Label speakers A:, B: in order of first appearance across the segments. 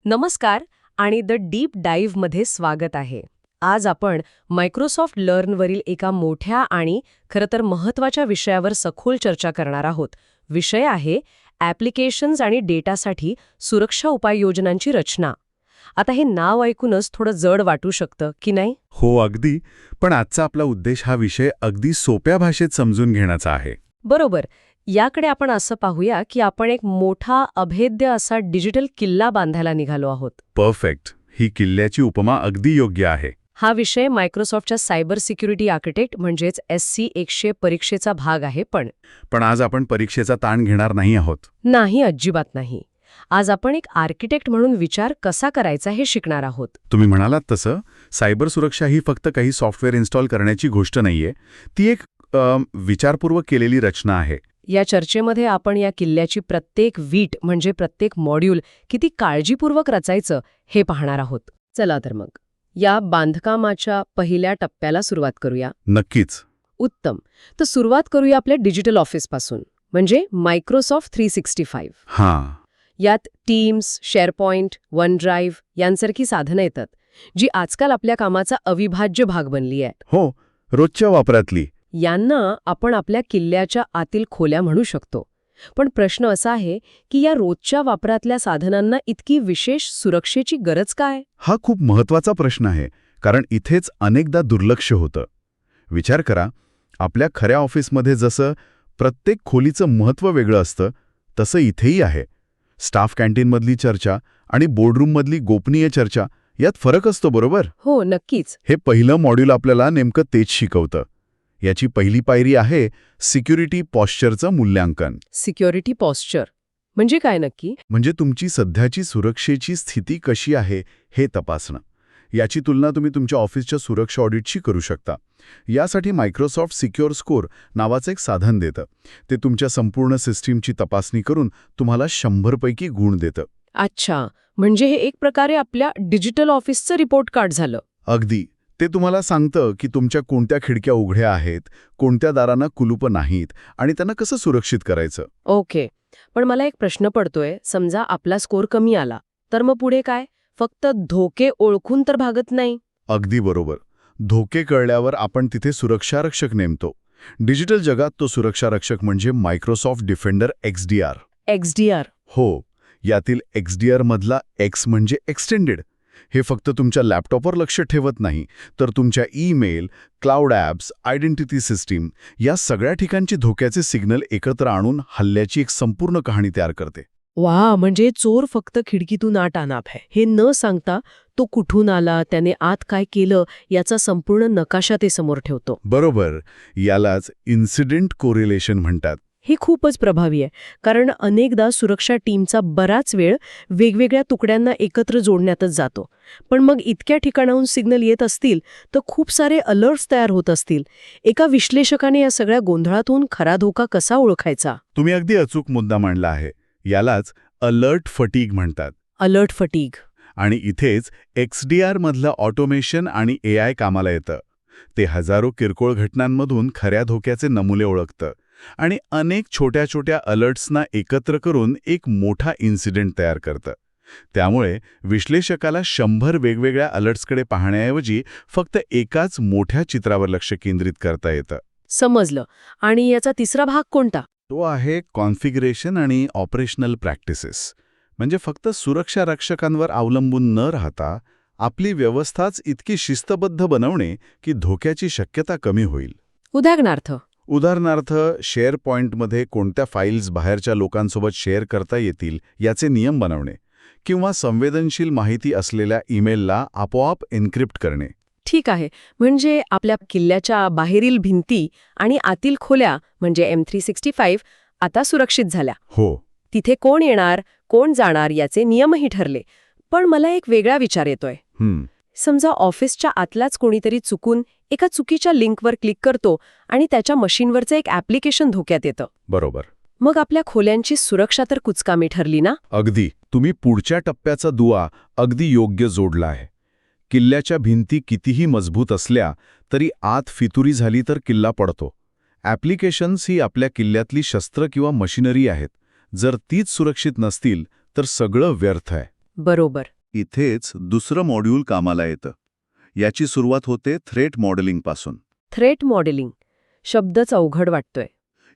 A: नमस्कार आणि the deep डाईव्हमध्ये स्वागत आहे. आज आपण मायक्रोसॉफ्ट लर्नवरील एका मोठ्या आणि खरं तर महत्त्वाच्या विषयावर सखोल चर्चा करणार आहोत. विषय आहे ॲप्लिकेशन्स आणि डेटासाठी सुरक्षा उपाययोजनांची रचना. आता हे नाव ऐकूनच थोडं जड वाटू शकतं की नाही?
B: हो, अगदी. पण आजचा आपला उद्देश हा विषय अगदी सोप्या भाषेत समजून घेण्याचा आहे.
A: बरोबर. याकडे आपण असं पाहूया की आपण एक मोठा अभेद्य असा डिजिटल किल्ला बांधायला निघालो आहोत.
B: परफेक्ट. ही किल्ल्याची उपमा अगदी योग्य आहे.
A: हा विषय मायक्रोसॉफ्टच्या सायबर सिक्युरिटी आर्किटेक्ट म्हणजेच SC100 परीक्षेचा भाग आहे. पण
B: आज आपण परीक्षेचा ताण घेणार नाही आहोत.
A: नाही, अजिबात नाही. आज आपण एक आर्किटेक्ट म्हणून विचार कसा करायचा हे शिकणार आहोत.
B: तुम्ही म्हणालात तसं सायबर सुरक्षा ही फक्त काही सॉफ्टवेअर इन्स्टॉल करण्याची गोष्ट नाहीये. ती एक विचारपूर्वक केलेली रचना आहे.
A: या चर्चेमध्ये आपण या किल्ल्याची प्रत्येक वीट म्हणजे प्रत्येक मॉड्यूल किती काळजीपूर्वक रचायचं हे पाहणार आहोत. चला तर मग या बांधकामाच्या पहिल्या टप्प्याला सुरुवात करूया.
B: नक्कीच.
A: उत्तम. तर सुरुवात करूया आपल्या डिजिटल ऑफिसपासून, म्हणजे मायक्रोसॉफ्ट 365.
B: हां.
A: यात टीम्स, शेअरपॉइंट, वन ड्राईव्ह यांसारखी साधनं येतात, जी आजकाल आपल्या कामाचा अविभाज्य भाग बनली आहेत.
B: हो, रोजच्या वापरातली.
A: यांना आपण आपल्या किल्ल्याच्या आतील खोल्या म्हणू शकतो. पण प्रश्न असा आहे की या रोजच्या वापरातल्या साधनांना इतकी विशेष सुरक्षेची गरज काय?
B: हा खूप महत्वाचा प्रश्न आहे, कारण इथेच अनेकदा दुर्लक्ष होतं. विचार करा, आपल्या खऱ्या ऑफिसमध्ये जसं प्रत्येक खोलीचं महत्त्व वेगळं असतं, तसं इथेही आहे. स्टाफ कॅन्टीनमधली चर्चा आणि बोर्डरूममधली गोपनीय चर्चा यात फरक असतो, बरोबर?
A: हो, नक्कीच.
B: हे पहिलं मॉड्यूल आपल्याला नेमकं तेच शिकवतं. याची पहिली पायरी आहे सिक्युरिटी पॉस्चरचं मूल्यांकन.
A: सिक्युरिटी पॉस्चर म्हणजे काय नक्की?
B: म्हणजे तुमची सध्याची सुरक्षेची स्थिती कशी आहे हे तपासणं. याची तुलना तुम्ही तुमच्या ऑफिसच्या सुरक्षा ऑडिटशी करू शकता. यासाठी मायक्रोसॉफ्ट सिक्युअर स्कोअर नावाचं एक साधन देतं. ते तुमच्या संपूर्ण सिस्टीमची तपासणी करून तुम्हाला 100 पैकी गुण देतं.
A: अच्छा, म्हणजे हे एक प्रकारे आपल्या डिजिटल ऑफिसचं रिपोर्ट कार्ड झालं.
B: अगदी. ते तुम्हाला सांगतं की तुमच्या कोणत्या खिडक्या उघड्या आहेत, कोणत्या दारांना कुलूपं नाहीत आणि त्यांना कसं सुरक्षित करायचं.
A: ओके. पण मला एक प्रश्न पडतोय, समजा आपला स्कोअर कमी आला, तर मग पुढे काय? फक्त धोके ओळखून तर भागत नाही.
B: अगदी बरोबर. धोके कळल्यावर आपण तिथे सुरक्षारक्षक नेमतो. डिजिटल जगात तो सुरक्षारक्षक म्हणजे मायक्रोसॉफ्ट डिफेंडर XDR.
A: XDR.
B: हो. यातील XDR मधला X म्हणजे एक्सटेंडेड. हे फक्त तुमच्या लॅपटॉपवर लक्ष ठेवत नाही, तर तुमच्या email, cloud apps, identity system या सगळ्या ठिकाणची धोक्याचे सिग्नल एकत्र आणून हल्ल्याची एक संपूर्ण कहाणी तयार करते.
A: वा, म्हणजे चोर फक्त खिडकीतून आत आणाप आहे हे न सांगता तो कुठून आला, त्याने आत काय केलं याचा संपूर्ण नकाशा ते समोर ठेवतो.
B: बरोबर. यालाच इन्सिडेंट कोरिलेशन म्हणतात.
A: हे खूपच प्रभावी आहे, कारण अनेकदा सुरक्षा टीमचा बराच वेळ वेगवेगळ्या तुकड्यांना एकत्र जोडण्यातच जातो. पण मग इतक्या ठिकाणाहून सिग्नल येत असतील तर खूप सारे अलर्ट्स तयार होत असतील. एका विश्लेषकाने या सगळ्या गोंधळातून खरा धोका कसा ओळखायचा?
B: तुम्ही अगदी अचूक मुद्दा मांडला आहे. यालाच अलर्ट फटीग म्हणतात.
A: Alert fatigue.
B: आणि इथेच XDR मधलं ऑटोमेशन आणि AI कामाला येतं. ते हजारो किरकोळ घटनांमधून खऱ्या धोक्याचे नमुने ओळखतं आणि अनेक छोट्या छोट्या अलर्ट्सना एकत्र करून एक मोठा इन्सिडेंट तयार करतं. त्यामुळे विश्लेषकाला 100 वेगवेगळ्या अलर्ट्सकडे पाहण्याऐवजी फक्त एकाच मोठ्या चित्रावर लक्ष केंद्रित करता येतं.
A: समजलं. आणि याचा तिसरा भाग कोणता?
B: तो आहे कॉन्फिगरेशन आणि ऑपरेशनल प्रॅक्टिसेस. म्हणजे फक्त सुरक्षा रक्षकांवर अवलंबून न राहता आपली व्यवस्थाच इतकी शिस्तबद्ध बनवणे की धोक्याची शक्यता कमी होईल.
A: उदाहरणार्थ
B: शेअर पॉइंटमध्ये कोणत्या फाईल्स बाहेरच्या लोकांसोबत शेअर करता येतील याचे नियम बनवणे किंवा संवेदनशील माहिती असलेल्या ईमेलला आपोआप एन्क्रिप्ट करणे.
A: ठीक आहे. म्हणजे आपल्या किल्ल्याच्या बाहेरील भिंती आणि आतील खोल्या म्हणजे M365 आता सुरक्षित झाल्या.
B: हो.
A: तिथे कोण येणार, कोण जाणार याचे नियमही ठरले. पण मला एक वेगळा विचार येतोय. समजा ऑफिसच्या आतलाच कोणीतरी चुकून एका चुकीच्या लिंकवर क्लिक करतो आणि त्याच्या मशीनवरचं एक ॲप्लिकेशन धोक्यात येतं.
B: बरोबर.
A: मग आपल्या खोल्यांची सुरक्षा तर कुचकामी ठरली ना?
B: अगदी. तुम्ही पुढच्या टप्प्याचा दुवा अगदी योग्य जोडला आहे. किल्ल्याच्या भिंती कितीही मजबूत असल्या तरी आत फितुरी झाली तर किल्ला पडतो. ॲप्लिकेशन्स ही आपल्या किल्ल्यातली शस्त्र किंवा मशिनरी आहेत. जर तीच सुरक्षित नसतील तर सगळं व्यर्थ आहे.
A: बरोबर.
B: इथेच दुसरं मॉड्यूल कामाला येतं. याची सुरुवात होते थ्रेट मॉडेलिंगपासून.
A: थ्रेट मॉडेलिंग शब्दच अवघड वाटतोय.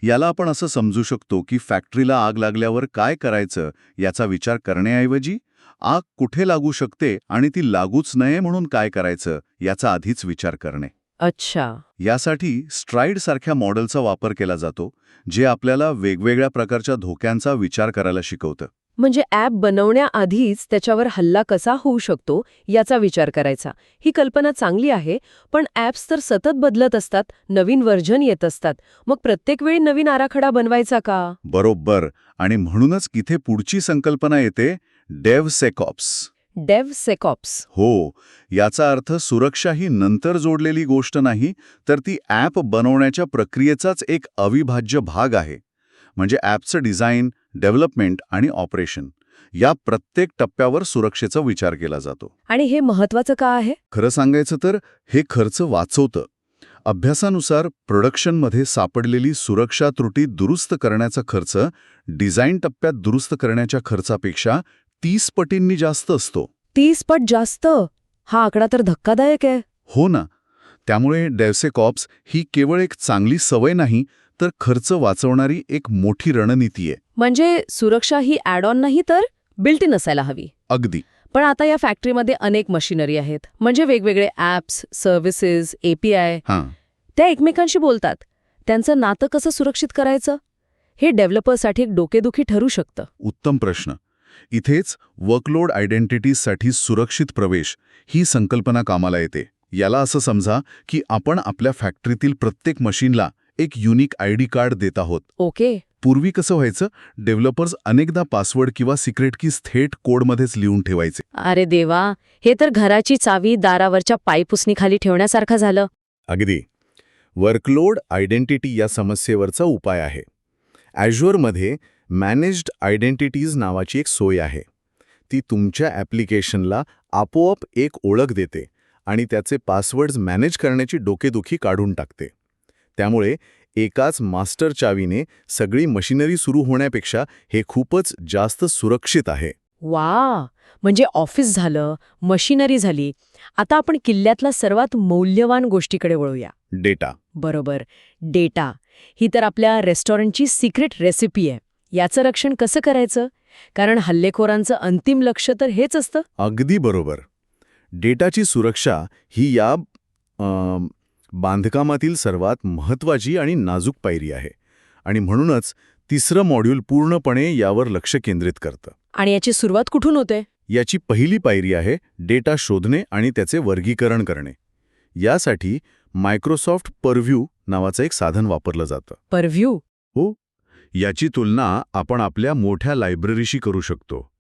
B: याला आपण असं समजू शकतो की फॅक्टरीला आग लागल्यावर काय करायचं याचा विचार करण्याऐवजी आग कुठे लागू शकते आणि ती लागूच नये म्हणून काय करायचं याचा आधीच विचार करणे.
A: अच्छा.
B: यासाठी स्ट्राइड सारख्या मॉडेलचा वापर केला जातो, जे आपल्याला वेगवेगळ्या प्रकारच्या धोक्यांचा विचार करायला शिकवतं.
A: म्हणजे ॲप बनवण्याआधीच त्याच्यावर हल्ला कसा होऊ शकतो याचा विचार करायचा. ही कल्पना चांगली आहे, पण ॲप्स तर सतत बदलत असतात, नवीन व्हर्जन येत असतात. मग प्रत्येक वेळी नवीन आराखडा बनवायचा का?
B: बरोबर. आणि म्हणूनच इथे पुढची संकल्पना येते, डेव्हसेकॉप्स.
A: डेव्हसेकॉप्स.
B: हो, याचा अर्थ सुरक्षा ही नंतर जोडलेली गोष्ट नाही, तर ती ॲप बनवण्याच्या प्रक्रियेचाच एक अविभाज्य भाग आहे. म्हणजे ॲपचं डिझाईन, डेव्हलपमेंट आणि ऑपरेशन या प्रत्येक टप्प्यावर सुरक्षेचा विचार केला जातो.
A: आणि हे महत्वाचं का आहे?
B: खरं सांगायचं तर हे खर्च वाचवतं. अभ्यासानुसार प्रोडक्शनमध्ये सापडलेली सुरक्षा त्रुटी दुरुस्त करण्याचा खर्च डिझाईन टप्प्यात दुरुस्त करण्याच्या खर्चापेक्षा 30 पटींनी जास्त असतो.
A: 30 पट जास्त? हा आकडा तर धक्कादायक आहे.
B: हो ना. त्यामुळे डेव्हसेकॉप्स ही केवळ एक चांगली सवय नाही, तर खर्च वाचवणारी एक मोठी रणनीती आहे.
A: म्हणजे सुरक्षा ही ॲड ऑन नाही तर बिल्ट इन असायला हवी.
B: अगदी.
A: पण आता या फॅक्टरीमध्ये अनेक मशिनरी आहेत, म्हणजे वेगवेगळे ॲप्स, सर्व्हिसेस, API.
B: हां.
A: त्या एकमेकांशी बोलतात. त्यांचं नातं कसं सुरक्षित करायचं? हे डेव्हलपर्ससाठी एक डोकेदुखी ठरू शकतं.
B: उत्तम प्रश्न. इथेच वर्कलोड आयडेंटिटीजसाठी सुरक्षित प्रवेश ही संकल्पना कामाला येते. याला असं समजा की आपण आपल्या फॅक्टरीतील प्रत्येक मशीनला एक युनिक ID कार्ड देत आहोत.
A: ओके.
B: पूर्वी कसं व्हायचं, डेव्हलपर्स अनेकदा पासवर्ड किंवा सिक्रेट कीज थेट कोडमध्येच लिहून ठेवायचे.
A: अरे देवा, हे तर घराची चावी दारावरच्या पायपुसणीखाली ठेवण्यासारखं झालं.
B: अगदी. वर्कलोड आयडेंटिटी या समस्येवरचा उपाय आहे. ॲझ्युअरमध्ये मॅनेज्ड आयडेंटिटीज नावाची एक सोय आहे. ती तुमच्या ॲप्लिकेशनला आपोआप एक ओळख देते आणि त्याचे पासवर्ड्स मॅनेज करण्याची डोकेदुखी काढून टाकते. त्यामुळे एकाच मास्टर चावीने सगळी मशिनरी सुरू होण्यापेक्षा हे खूपच जास्त सुरक्षित आहे.
A: वा, म्हणजे ऑफिस झालं, मशिनरी झाली. आता आपण किल्ल्यातल्या सर्वात मौल्यवान गोष्टीकडे वळूया.
B: डेटा.
A: बरोबर, डेटा. ही तर आपल्या रेस्टॉरंटची सिक्रेट रेसिपी आहे. याचं रक्षण कसं करायचं? कारण हल्लेखोरांचं अंतिम लक्ष तर हेच असतं.
B: अगदी बरोबर. डेटाची सुरक्षा ही या बांधकामातील सर्वात महत्त्वाची आणि नाजूक पायरी आहे. आणि म्हणूनच तिसरं मॉड्यूल पूर्णपणे यावर लक्ष केंद्रित करतं.
A: आणि याची सुरुवात कुठून होते?
B: याची पहिली पायरी आहे डेटा शोधणे आणि त्याचे वर्गीकरण करणे. यासाठी मायक्रोसॉफ्ट परव्ह्यू नावाचं एक साधन वापरलं जातं.
A: परव्ह्यू?
B: हो. याची तुलना आपण आपल्या मोठ्या लायब्ररीशी करू शकतो.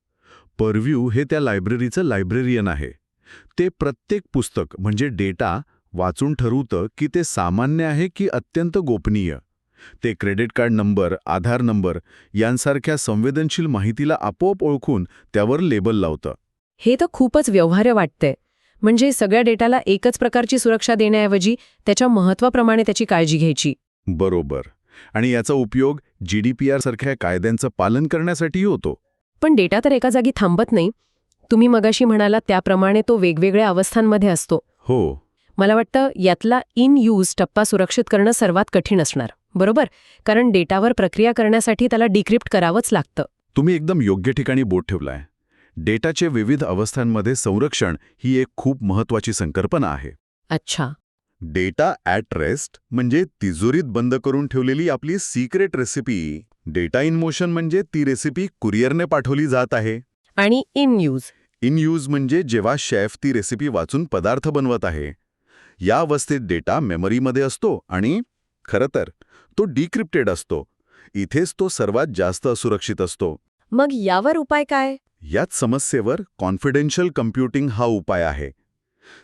B: परव्ह्यू हे त्या लायब्ररीचं लायब्ररियन आहे. ते प्रत्येक पुस्तक म्हणजे डेटा वाचून ठरवतं की ते सामान्य आहे की अत्यंत गोपनीय. ते क्रेडिट कार्ड नंबर, आधार नंबर यांसारख्या संवेदनशील माहितीला आपोआप ओळखून त्यावर लेबल लावतं.
A: हे तर खूपच व्यवहार्य वाटतंय. म्हणजे सगळ्या डेटाला एकच प्रकारची सुरक्षा देण्याऐवजी त्याच्या महत्त्वाप्रमाणे त्याची काळजी घ्यायची.
B: बरोबर. आणि याचा उपयोग GDPR सारख्या कायद्यांचं पालन करण्यासाठीही होतो.
A: पण डेटा तर एका जागी थांबत नाही. तुम्ही मगाशी म्हणाला त्याप्रमाणे तो वेगवेगळ्या अवस्थांमध्ये असतो.
B: हो.
A: मला वाटतं यातला इन यूज टप्पा सुरक्षित करणं सर्वात कठीण असणार. बरोबर? कारण डेटावर प्रक्रिया करण्यासाठी त्याला डिक्रिप्ट करावंच लागतं.
B: तुम्ही एकदम योग्य ठिकाणी बोट ठेवलाय. डेटाचे विविध अवस्थांमध्ये संरक्षण ही एक खूप महत्त्वाची संकल्पना आहे.
A: अच्छा.
B: डेटा ॲट रेस्ट म्हणजे तिजोरीत बंद करून ठेवलेली आपली secret recipe. Data in motion म्हणजे ती रेसिपी कुरिअरने पाठवली जात आहे.
A: आणि इन यूज?
B: इन यूज म्हणजे जेव्हा शेफ ती रेसिपी वाचून पदार्थ बनवत आहे. या अवस्थेत डेटा मेमरीमध्ये असतो आणि खरं तर तो डिक्रिप्टेड असतो. इथेच तो सर्वात जास्त असुरक्षित असतो.
A: मग यावर उपाय काय?
B: याच समस्येवर कॉन्फिडेन्शियल कम्प्युटिंग हा उपाय आहे.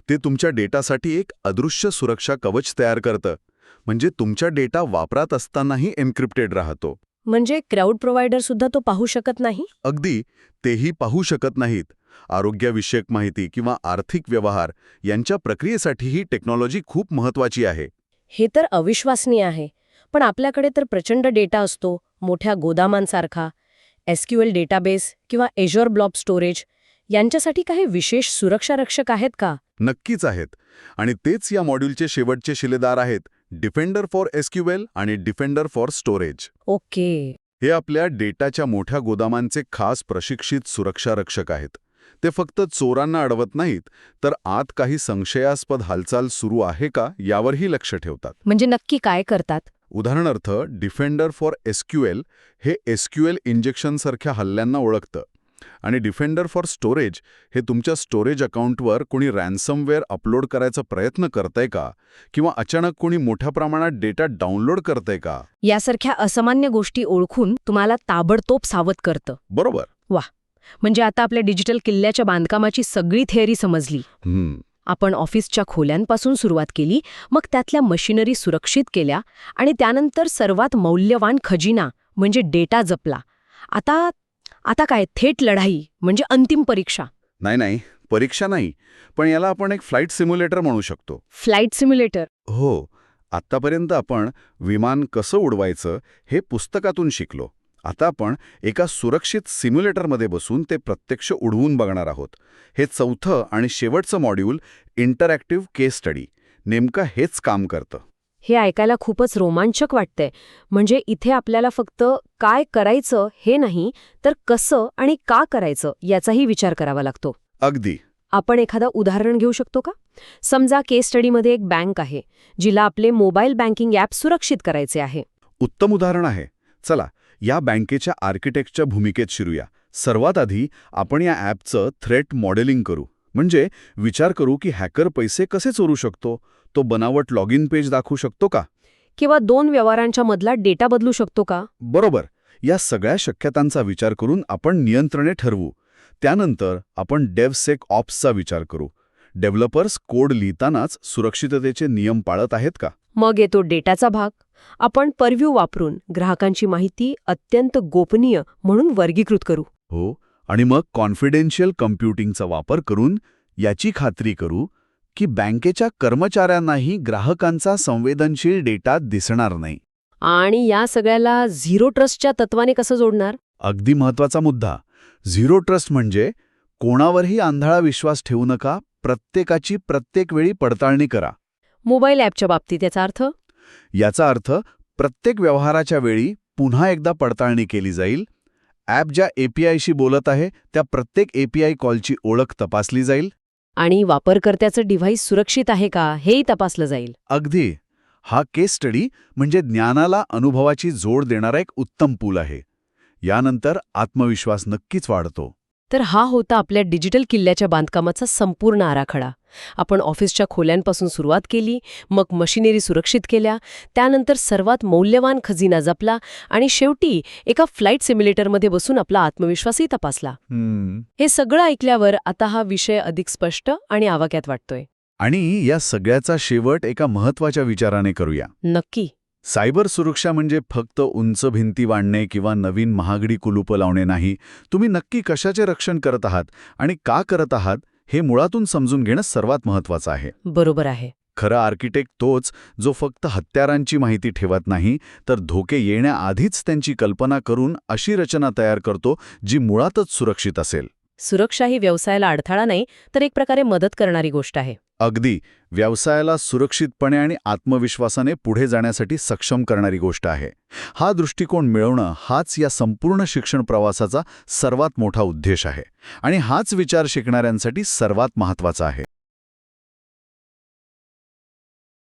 B: ते तुमच्या डेटासाठी एक अदृश्य सुरक्षा कवच तयार करतं. म्हणजे तुमचा डेटा वापरात असतानाही एन्क्रिप्टेड राहतो.
A: म्हणजे क्राउड प्रोव्हायडर सुद्धा तो पाहू शकत नाही?
B: अगदी. तेही पाहू शकत नाहीत. आरोग्यविषयक माहिती किंवा आर्थिक व्यवहार यांच्या प्रक्रियेसाठी ही टेक्नॉलॉजी खूप महत्त्वाची आहे.
A: हे तर अविश्वसनीय आहे. पण आपल्याकडे तर प्रचंड डेटा असतो, मोठ्या गोदामांसारखा. SQL डेटाबेस किंवा Azure ब्लॉब स्टोरेज यांच्यासाठी काही विशेष सुरक्षा रक्षक आहेत का?
B: नक्कीच आहेत. आणि तेच या मॉड्यूलचे शेवटचे शिलेदार आहेत, डिफेंडर फॉर एसक्यूएल आणि डिफेंडर फॉर स्टोरेज.
A: ओके.
B: हे आपल्या डेटाच्या मोठ्या गोदामांचे खास प्रशिक्षित सुरक्षा रक्षक आहेत. ते फक्त चोरांना अडवत नाहीत, तर आत काही संशयास्पद हालचाल सुरू आहे का यावरही लक्ष ठेवतात.
A: म्हणजे नक्की काय करतात?
B: उदाहरणार्थ, डिफेंडर फॉर एसक्यूएल हे एसक्यूएल इंजेक्शनसारख्या हल्ल्यांना ओळखतं. आणि डिफेंडर फॉर स्टोरेज हे तुमच्या स्टोरेज अकाउंटवर कोणी रॅन्समवेअर अपलोड करायचा प्रयत्न करतंय का, किंवा अचानक कोणी मोठ्या प्रमाणात डेटा डाउनलोड करतंय का,
A: यासारख्या असामान्य गोष्टी ओळखून तुम्हाला ताबडतोब सावध करतं.
B: बरोबर.
A: म्हणजे आता आपल्या डिजिटल किल्ल्याच्या बांधकामाची सगळी थिअरी समजली. आपण ऑफिसच्या खोल्यांपासून सुरुवात केली, मग त्यातल्या मशिनरी सुरक्षित केल्या आणि त्यानंतर सर्वात मौल्यवान खजिना म्हणजे डेटा जपला. आता काय थेट लढाई म्हणजे अंतिम परीक्षा?
B: नाही, परीक्षा नाही, पण याला आपण एक फ्लाईट सिम्युलेटर म्हणू शकतो.
A: Flight simulator?
B: हो. आत्तापर्यंत आपण विमान कसं उडवायचं हे पुस्तकातून शिकलो. आता आपण एका सुरक्षित सिम्युलेटरमध्ये बसून ते प्रत्यक्ष उडवून बघणार आहोत. हे चौथं आणि शेवटचं मॉड्यूल, इंटरॅक्टिव्ह केस स्टडी, नेमकं हेच काम करतं.
A: हे ऐकायला खूपच रोमांचक वाटतंय. म्हणजे इथे आपल्याला फक्त काय करायचं हे नाही, तर कसं आणि का करायचं याचाही विचार करावा लागतो.
B: अगदी.
A: आपण एखादं उदाहरण घेऊ शकतो का? समजा केस स्टडीमध्ये एक बँक आहे, जिला आपले मोबाईल बँकिंग ॲप सुरक्षित करायचे आहे.
B: उत्तम उदाहरण आहे. चला, या बँकेच्या आर्किटेक्टच्या भूमिकेत शिरूया. सर्वात आधी आपण या ॲपचं थ्रेट मॉडेलिंग करू. म्हणजे विचार करू की हॅकर पैसे कसे चोरू शकतो. तो बनावट लॉग इन पेज दाखवू शकतो का,
A: किंवा 2 व्यवहारांच्या मधला डेटा बदलू शकतो का?
B: बरोबर. या सगळ्या शक्यतांचा विचार करून आपण नियंत्रणे ठरवू. त्यानंतर आपण डेव्हसेकऑप्सचा विचार करू. डेव्हलपर्स कोड लिहितानाच सुरक्षिततेचे नियम पाळत आहेत का?
A: मग येतो डेटाचा भाग. आपण परव्ह्यू वापरून ग्राहकांची माहिती अत्यंत गोपनीय म्हणून वर्गीकृत करू.
B: हो. आणि मग कॉन्फिडेन्शियल कम्प्युटिंगचा वापर करून याची खात्री करू की बँकेच्या कर्मचाऱ्यांनाही ग्राहकांचा संवेदनशील डेटा दिसणार नाही.
A: आणि या सगळ्याला झिरो ट्रस्टच्या तत्वाने कसं जोडणार?
B: अगदी महत्वाचा मुद्दा. झिरो ट्रस्ट म्हणजे कोणावरही आंधळा विश्वास ठेवू नका, प्रत्येकाची प्रत्येक वेळी पडताळणी करा.
A: मोबाईल ॲपच्या बाबतीत
B: याचा अर्थ प्रत्येक व्यवहाराच्या वेळी पुन्हा एकदा पडताळणी केली जाईल. ॲप ज्या APIशी बोलत आहे त्या प्रत्येक API कॉलची ओळख तपासली जाईल.
A: आणि वापरकर्त्याचं डिव्हाइस सुरक्षित आहे का हेही तपासलं जाईल.
B: अगदी. हा केस स्टडी म्हणजे ज्ञानाला अनुभवाची जोड देणारा एक उत्तम पूल आहे. यानंतर आत्मविश्वास नक्कीच वाढतो.
A: तर हा होता आपल्या डिजिटल किल्ल्याच्या बांधकामाचा संपूर्ण आराखडा. आपण ऑफिसच्या खोल्यांपासून सुरुवात केली, मग मशिनरी सुरक्षित केल्या, त्यानंतर सर्वात मौल्यवान खजिना जपला आणि शेवटी एका फ्लाईट सिम्युलेटरमध्ये बसून आपला आत्मविश्वासही तपासला. हे सगळं ऐकल्यावर आता हा विषय अधिक स्पष्ट आणि आवाक्यात वाटतोय.
B: आणि या सगळ्याचा शेवट एका महत्वाच्या विचाराने करूया.
A: नक्की.
B: सायबर सुरक्षा म्हणजे फक्त उंच भिंती वाढणे किंवा नवीन महागडी कुलूपं लावणे नाही. तुम्ही नक्की कशाचे रक्षण करत आहात आणि का करत आहात हे मुळातून समजून घेणं सर्वात महत्वाचं आहे.
A: बरोबर आहे.
B: खरा आर्किटेक्ट तोच जो फक्त हत्यारांची माहिती ठेवत नाही, तर धोके येण्याआधीच त्यांची कल्पना करून अशी रचना तयार करतो जी मुळातच सुरक्षित असेल.
A: सुरक्षा ही व्यवसायाला अडथळा नाही, तर एक प्रकारे मदत करणारी गोष्ट आहे.
B: अगदी. व्यवसायाला सुरक्षितपणे आणि आत्मविश्वासाने पुढे जाण्यासाठी सक्षम करणारी गोष्ट आहे. हा दृष्टिकोन मिळवणं हाच या संपूर्ण शिक्षण प्रवासाचा सर्वात मोठा उद्देश आहे. आणि हाच विचार शिकणाऱ्यांसाठी सर्वात महत्त्वाचा आहे.